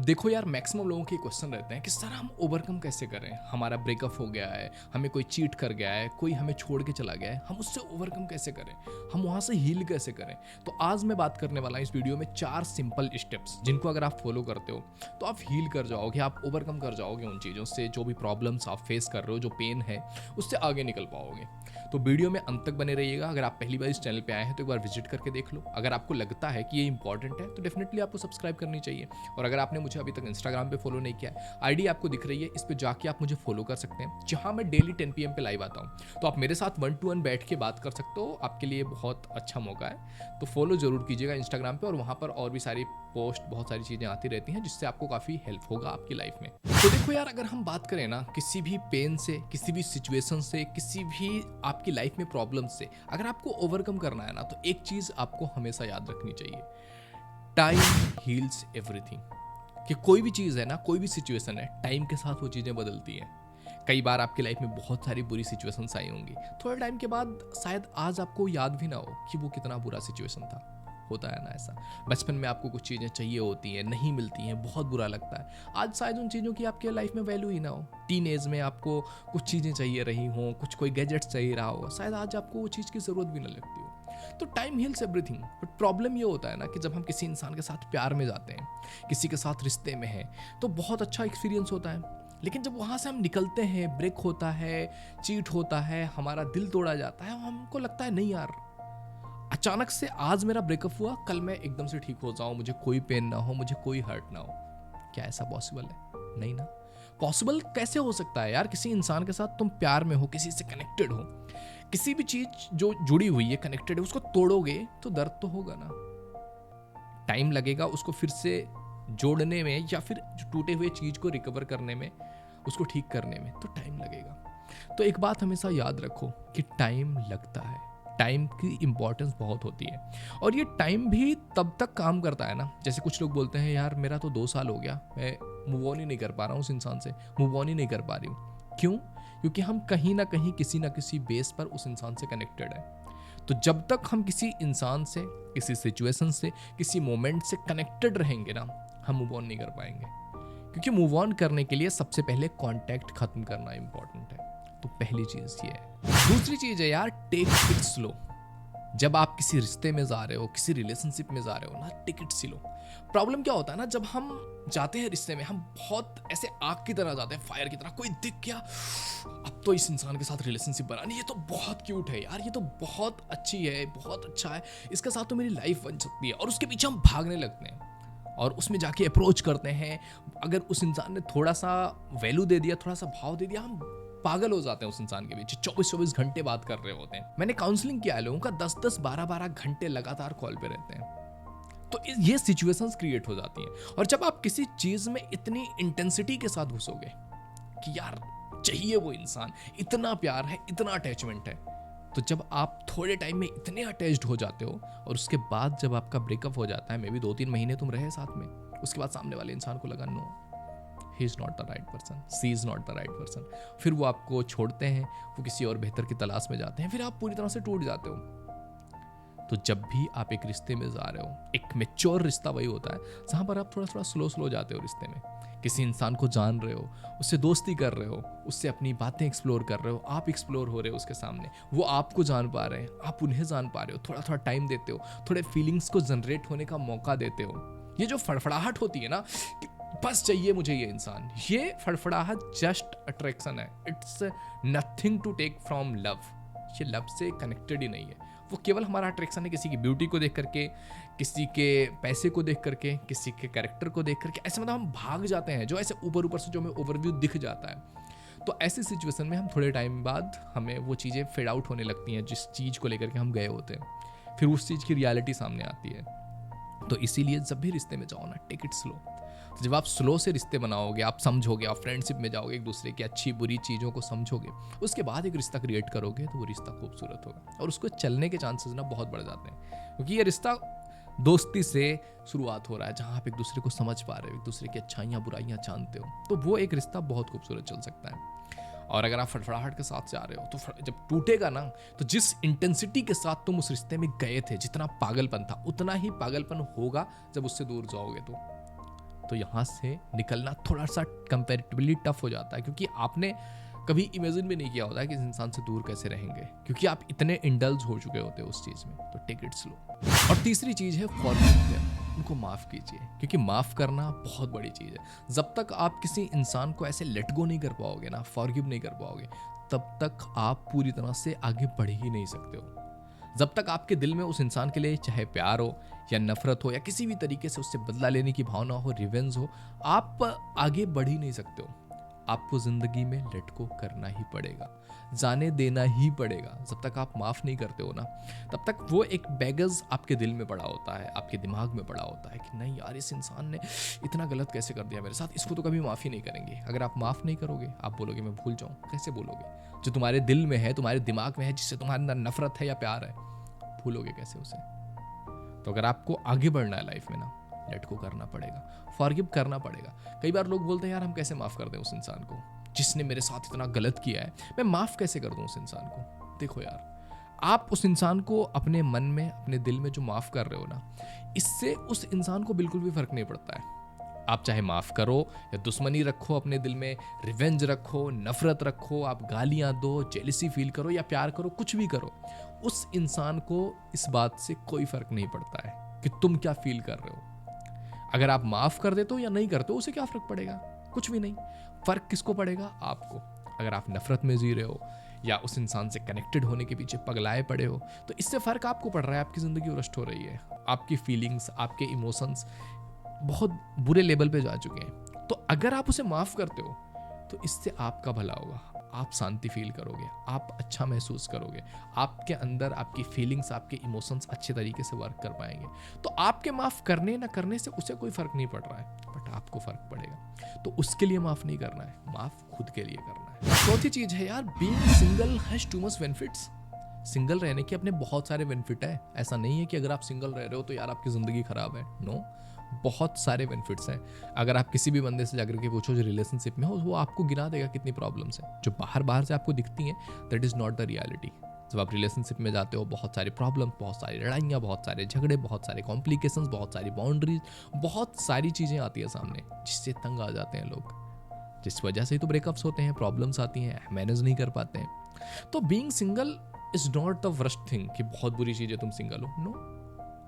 देखो यार, मैक्सिमम लोगों के क्वेश्चन रहते हैं कि सर हम ओवरकम कैसे करें, हमारा ब्रेकअप हो गया है, हमें कोई चीट कर गया है, कोई हमें छोड़ के चला गया है, हम उससे ओवरकम कैसे करें, हम वहाँ से हील कैसे करें। तो आज मैं बात करने वाला हूँ इस वीडियो में 4 सिंपल स्टेप्स जिनको अगर आप फॉलो करते हो तो आप हील कर जाओगे, आप ओवरकम कर जाओगे उन चीज़ों से, जो भी प्रॉब्लम्स आप फेस कर रहे हो, जो पेन है उससे आगे निकल पाओगे। तो वीडियो में अंत तक बने रहिएगा। अगर आप पहली बार इस चैनल पे आए हैं तो एक बार विजिट करके देख लो। अगर आपको लगता है कि ये इंपॉर्टेंट है तो डेफिनेटली आपको सब्सक्राइब करनी चाहिए। और अगर आपने मुझे अभी तक इंस्टाग्राम पे फॉलो नहीं किया है, आईडी आपको दिख रही है, इस पे जाके आप मुझे फॉलो कर सकते हैं, जहां मैं डेली 10 PM पे लाइव आता हूं। तो आप मेरे साथ 1 to 1 बैठ के बात कर सकते हो, आपके लिए बहुत अच्छा मौका है। तो फॉलो जरूर कीजिएगा इंस्टाग्राम पे, और वहां पर और भी सारी पोस्ट, बहुत सारी चीजें आती रहती हैं जिससे आपको काफी हेल्प होगा आपकी लाइफ में। तो देखो यार, अगर हम बात करें ना किसी भी पेन से, किसी भी सिचुएशन से, किसी भी आपकी लाइफ में प्रॉब्लम से अगर आपको ओवरकम करना है ना, तो एक चीज आपको हमेशा याद रखनी चाहिए, टाइम हील्स एवरीथिंग। कि कोई भी चीज़ है ना, कोई भी सिचुएशन है, टाइम के साथ वो चीज़ें बदलती हैं। कई बार आपकी लाइफ में बहुत सारी बुरी सिचुएशंस आई होंगी, थोड़े टाइम के बाद शायद आज आपको याद भी ना हो कि वो कितना बुरा सिचुएशन था। होता है ना ऐसा, बचपन में आपको कुछ चीज़ें चाहिए होती हैं, नहीं मिलती हैं, बहुत बुरा लगता है। आज शायद उन चीज़ों की आपके लाइफ में वैल्यू ही ना हो। टीन एज में आपको कुछ चीज़ें चाहिए रही हों, कुछ कोई गैजेट्स चाहिए रहा हो, शायद आज आपको वो चीज़ की ज़रूरत भी ना लगती हो। तो time heals everything. But problem ये होता है ना कि जब हम किसी इंसान के साथ प्यार में जाते हैं, किसी के साथ रिश्ते में हैं, तो बहुत अच्छा एक्सपीरियंस होता है। लेकिन जब वहाँ से हम निकलते हैं, ब्रेक होता है, चीट होता है, हमारा दिल तोड़ा जाता है, हमको लगता है नहीं यार, अचानक से आज मेरा ब्रेकअप हुआ, कल मैं एकदम से ठीक हो जाऊं, मुझे कोई पेन ना हो, मुझे कोई हर्ट ना हो। क्या ऐसा पॉसिबल है? नहीं ना। पॉसिबल कैसे हो सकता है यार? किसी इंसान के साथ तुम प्यार में हो, किसी से कनेक्टेड हो, किसी भी चीज जो जुड़ी हुई है, कनेक्टेड है, उसको तोड़ोगे तो दर्द तो होगा ना। टाइम लगेगा उसको फिर से जोड़ने में, या फिर टूटे हुए चीज को रिकवर करने में, उसको ठीक करने में तो टाइम लगेगा। तो एक बात हमेशा याद रखो कि टाइम लगता है, टाइम की इंपॉर्टेंस बहुत होती है। और ये टाइम भी तब तक काम करता है ना, जैसे कुछ लोग बोलते हैं यार मेरा तो 2 साल हो गया, मैं मूव ऑन ही नहीं कर पा रहा हूँ उस इंसान से, मूव ऑन ही नहीं कर पा रही हूँ। क्यों? क्योंकि हम कहीं ना कहीं, किसी ना किसी बेस पर उस इंसान से कनेक्टेड है। तो जब तक हम किसी इंसान से, किसी सिचुएशन से, किसी मोमेंट से कनेक्टेड रहेंगे ना, हम मूव ऑन नहीं कर पाएंगे। क्योंकि मूव ऑन करने के लिए सबसे पहले कांटेक्ट खत्म करना इंपॉर्टेंट है। तो पहली चीज ये है। दूसरी चीज है यार, टेक इट स्लो। जब आप किसी रिश्ते में जा रहे हो, किसी रिलेशनशिप में जा रहे हो ना, टेक इट स्लो। प्रॉब्लम क्या होता है ना, जब हम जाते हैं रिश्ते में, हम बहुत ऐसे आग की तरह जाते हैं, फायर की तरह। कोई दिख गया, अब तो इस इंसान के साथ रिलेशनशिप बनानी, ये तो बहुत क्यूट है यार, ये तो बहुत अच्छी है, बहुत अच्छा है, इसके साथ तो मेरी लाइफ बन सकती है, और उसके पीछे हम भागने लगते हैं और उसमें जाके अप्रोच करते हैं। अगर उस इंसान ने थोड़ा सा वैल्यू दे दिया, थोड़ा सा भाव दे दिया, हम पागल हो जाते हैं उस इंसान के बीच। 24-24 घंटे बात कर रहे होते हैं। मैंने काउंसलिंग किया है लोगों का, 10-10, 12-12 घंटे लगातार कॉल पे रहते हैं। तो ये सिचुएशंस क्रिएट हो जाती हैं। और जब आप किसी चीज में इतनी इंटेंसिटी के साथ घुसोगे कि यार चाहिए वो इंसान, इतना प्यार है, इतना अटैचमेंट है, तो जब आप थोड़े टाइम में इतने अटैच्ड हो जाते हो, और उसके बाद जब आपका ब्रेकअप हो जाता है, मे बी 2-3 महीने तुम रहे साथ में, उसके बाद सामने वाले इंसान को लगा no, he is not the right person, she is not the right person, फिर वो आपको छोड़ते हैं, वो किसी और बेहतर की तलाश में जाते हैं, फिर आप पूरी तरह से टूट जाते हो। तो जब भी आप एक रिश्ते में जा रहे हो, एक मैच्योर रिश्ता वही होता है जहां पर आप थोड़ा थोड़ा स्लो जाते हो रिश्ते में। किसी इंसान को जान रहे हो, उससे दोस्ती कर रहे हो, उससे अपनी बातें एक्सप्लोर कर रहे हो, आप एक्सप्लोर हो रहे हो उसके सामने, वो आपको जान पा रहे हैं, आप उन्हें जान पा रहे हो, थोड़ा थोड़ा टाइम देते हो, थोड़े फीलिंग्स को जनरेट होने का मौका देते हो। ये जो फड़फड़ाहट होती है ना कि बस चाहिए मुझे ये इंसान, ये फड़फड़ाहट जस्ट अट्रैक्शन है, it's nothing to take from love. ये लव से कनेक्टेड ही नहीं है, वो केवल हमारा अट्रैक्शन है किसी की ब्यूटी को देख करके, किसी के पैसे को देख करके, किसी के कैरेक्टर को देख करके। ऐसे मतलब हम भाग जाते हैं, जो ऐसे ऊपर से जो हमें ओवरव्यू दिख जाता है। तो ऐसी सिचुएशन में हम थोड़े टाइम बाद हमें वो चीज़ें फेड आउट होने लगती हैं, जिस चीज़ को लेकर के हम गए होते हैं, फिर उस चीज़ की रियलिटी सामने आती है। तो इसीलिए जब भी रिश्ते में जाओ ना, टेक इट स्लो। तो जब आप स्लो से रिश्ते बनाओगे, आप समझोगे, आप फ्रेंडशिप में जाओगे, एक दूसरे की अच्छी बुरी चीज़ों को समझोगे, उसके बाद एक रिश्ता क्रिएट करोगे, तो वो रिश्ता खूबसूरत होगा और उसको चलने के चांसेस ना बहुत बढ़ जाते हैं। क्योंकि ये रिश्ता दोस्ती से शुरुआत हो रहा है, जहाँ आप एक दूसरे को समझ पा रहे हो, एक दूसरे की अच्छाइयाँ बुराइयाँ जानते हो, तो वो एक रिश्ता बहुत खूबसूरत चल सकता है। और अगर आप फड़फड़ाहट के साथ जा रहे हो, तो जब टूटेगा ना, तो जिस इंटेंसिटी के साथ तुम उस रिश्ते में गए थे, जितना पागलपन था, उतना ही पागलपन होगा जब उससे दूर जाओगे। तो यहाँ से निकलना थोड़ा सा कंपैरेटिवली टफ हो जाता है, क्योंकि आपने कभी इमेजिन भी नहीं किया होता है कि इस इंसान से दूर कैसे रहेंगे, क्योंकि आप इतने इंडल्ज हो चुके होते हो उस चीज़ में। तो टेक इट स्लो। और तीसरी चीज़ है फॉरगिव देम, उनको माफ़ कीजिए, क्योंकि माफ़ करना बहुत बड़ी चीज़ है। जब तक आप किसी इंसान को ऐसे लेट गो नहीं कर पाओगे ना, फॉरगिव नहीं कर पाओगे, तब तक आप पूरी तरह से आगे बढ़ ही नहीं सकते हो। जब तक आपके दिल में उस इंसान के लिए चाहे प्यार हो या नफरत हो या किसी भी तरीके से उससे बदला लेने की भावना हो, रिवेंज हो, आप आगे बढ़ ही नहीं सकते हो। आपको जिंदगी में लेट गो करना ही पड़ेगा, जाने देना ही पड़ेगा। जब तक आप माफ़ नहीं करते हो ना, तब तक वो एक बैगेज आपके दिल में पड़ा होता है, आपके दिमाग में पड़ा होता है कि नहीं यार, इस इंसान ने इतना गलत कैसे कर दिया मेरे साथ, इसको तो कभी माफ़ी नहीं करेंगे। अगर आप माफ़ नहीं करोगे, आप बोलोगे मैं भूल जाऊँ, कैसे बोलोगे? जो तुम्हारे दिल में है, तुम्हारे दिमाग में है, जिससे तुम्हारे अंदर नफरत है या प्यार है, भूलोगे कैसे उसे? तो अगर आपको आगे बढ़ना है लाइफ में ना, लेट गो करना पड़ेगा, फॉरगिव करना पड़ेगा। कई बार लोग बोलते हैं यार हम कैसे माफ़ कर दें उस इंसान को जिसने मेरे साथ इतना गलत किया है, मैं माफ़ कैसे कर दूं उस इंसान को? देखो यार, आप उस इंसान को अपने मन में, अपने दिल में जो माफ़ कर रहे हो ना, इससे उस इंसान को बिल्कुल भी फ़र्क नहीं पड़ता है। आप चाहे माफ़ करो या दुश्मनी रखो अपने दिल में, रिवेंज रखो, नफरत रखो, आप गालियाँ दो, जेलिसी फील करो या प्यार करो, कुछ भी करो, उस इंसान को इस बात से कोई फ़र्क नहीं पड़ता है कि तुम क्या फील कर रहे हो। अगर आप माफ़ कर देते हो या नहीं करते हो, उसे क्या फ़र्क पड़ेगा? कुछ भी नहीं। फ़र्क किसको पड़ेगा? आपको। अगर आप नफरत में जी रहे हो या उस इंसान से कनेक्टेड होने के पीछे पगलाए पड़े हो, तो इससे फ़र्क आपको पड़ रहा है, आपकी ज़िंदगी उलट हो रही है, आपकी फीलिंग्स, आपके इमोशंस बहुत बुरे लेवल पे जा चुके हैं। तो अगर आप उसे माफ़ करते हो, तो इससे आपका भला होगा, आप शांति फील करोगे, आप अच्छा महसूस करोगे, आपके अंदर आपकी फीलिंग्स, आपके इमोशंस अच्छे तरीके से वर्क कर पाएंगे। तो आपके माफ़ करने ना करने से उसे कोई फ़र्क नहीं पड़ रहा है, बट आपको फ़र्क पड़ेगा। तो उसके लिए माफ़ नहीं करना है, माफ़ खुद के लिए करना है। चौथी चीज़ है यार, being single has too much benefits. Single रहने के अपने बहुत सारे बेनिफिट है। ऐसा नहीं है कि अगर आप सिंगल रह रहे हो तो यार आपकी ज़िंदगी ख़राब है। नो, बहुत सारे बेनिफिट्स हैं। अगर आप किसी भी बंदे से जाकर के पूछो जो रिलेशनशिप में हो, वो आपको गिना देगा कितनी प्रॉब्लम्स हैं जो बाहर से आपको दिखती हैं। That is not the reality. जब आप रिलेशनशिप में जाते हो, बहुत सारे प्रॉब्लम, बहुत सारी लड़ाइयाँ, बहुत सारे झगड़े, बहुत सारे कॉम्प्लिकेशंस, बहुत सारी बाउंड्रीज, बहुत सारी चीज़ें आती है सामने, जिससे तंग आ जाते हैं लोग, जिस वजह से तो ब्रेकअप्स होते हैं, प्रॉब्लम्स आती हैं, मैनेज नहीं कर पाते हैं। तो being single is not the worst thing कि बहुत बुरी चीज़ है तुम सिंगल हो। नो,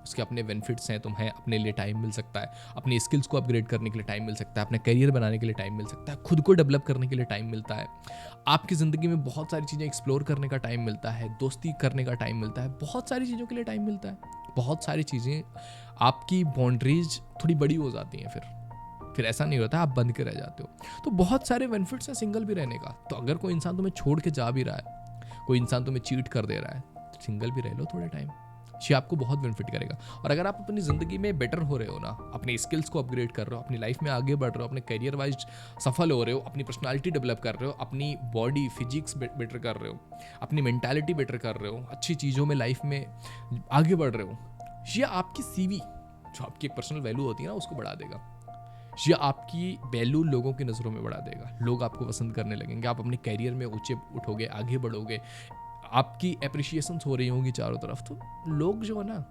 उसके अपने बेनिफिट्स हैं। तुम्हें अपने लिए टाइम मिल सकता है, अपनी स्किल्स को अपग्रेड करने के लिए टाइम मिल सकता है, अपने करियर बनाने के लिए टाइम मिल सकता है, खुद को डेवलप करने के लिए टाइम मिलता है, आपकी ज़िंदगी में बहुत सारी चीज़ें एक्सप्लोर करने का टाइम मिलता है, दोस्ती करने का टाइम मिलता है, बहुत सारी चीज़ों के लिए टाइम मिलता है। बहुत सारी चीज़ें, आपकी बाउंड्रीज थोड़ी बड़ी हो जाती हैं। फिर ऐसा नहीं होता आप बंद के रह जाते हो। तो बहुत सारे बेनिफिट्स हैं सिंगल भी रहने का। तो अगर कोई इंसान तुम्हें छोड़ के जा भी रहा है, कोई इंसान तुम्हें चीट कर दे रहा है, तो सिंगल भी रह लो थोड़े टाइम, ये आपको बहुत बेनिफिट करेगा। और अगर आप अपनी ज़िंदगी में बेटर हो रहे हो ना, अपने स्किल्स को अपग्रेड कर रहे हो, अपनी लाइफ में आगे बढ़ रहे हो, अपने करियर वाइज सफल हो रहे हो, अपनी पर्सनालिटी डेवलप कर रहे हो, अपनी बॉडी फिजिक्स बेटर कर रहे हो, अपनी मेंटालिटी बेटर कर रहे हो, अच्छी चीज़ों में लाइफ में आगे बढ़ रहे हो, ये आपकी सीवी, जो आपकी पर्सनल वैल्यू होती है ना, उसको बढ़ा देगा। ये आपकी वैल्यू लोगों की नज़रों में बढ़ा देगा, लोग आपको पसंद करने लगेंगे, आप अपने करियर में ऊंचे उठोगे, आगे बढ़ोगे, आपकी एप्रिशिएशंस हो रही होंगी चारों तरफ। तो लोग जो है ना,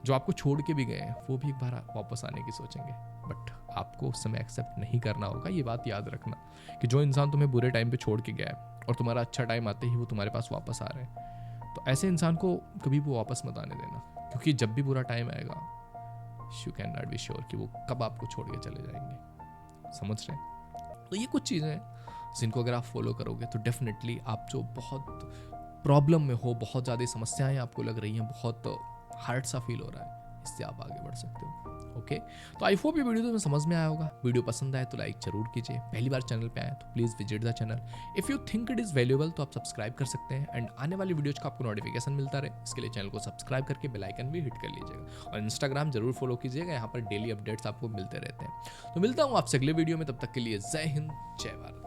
जो आपको छोड़ के भी गए हैं, वो भी एक बार वापस आने की सोचेंगे, बट आपको उस समय एक्सेप्ट नहीं करना होगा। ये बात याद रखना कि जो इंसान तुम्हें बुरे टाइम पे छोड़ के गया है और तुम्हारा अच्छा टाइम आते ही वो तुम्हारे पास वापस आ रहे हैं, तो ऐसे इंसान को कभी वो वापस मत आने देना, क्योंकि जब भी बुरा टाइम आएगा, you can not be sure कि वो कब आपको छोड़ के चले जाएंगे। समझ रहे हैं? तो ये कुछ चीज़ें हैं जिनको अगर आप फॉलो करोगे तो डेफिनेटली आप जो बहुत प्रॉब्लम में हो, बहुत ज़्यादा समस्याएं आपको लग रही हैं, बहुत हार्ड सा फील हो रहा है, इससे आप आगे बढ़ सकते हो। ओके, तो आई होप ये वीडियो तुम्हें समझ में आया होगा। वीडियो पसंद आए तो लाइक जरूर कीजिए। पहली बार चैनल पे आए तो please visit the channel. If you think it is valuable तो आप सब्सक्राइब कर सकते हैं, एंड आने वाली वीडियोज का आपको नोटिफिकेशन मिलता रहे, इसके लिए चैनल को सब्सक्राइब करके बेल आइकन भी हिट कर लीजिएगा। और इंस्टाग्राम जरूर फॉलो कीजिएगा, यहाँ पर डेली अपडेट्स आपको मिलते रहते हैं। तो मिलता हूँ आपसे अगले वीडियो में, तब तक के लिए जय हिंद, जय भारत।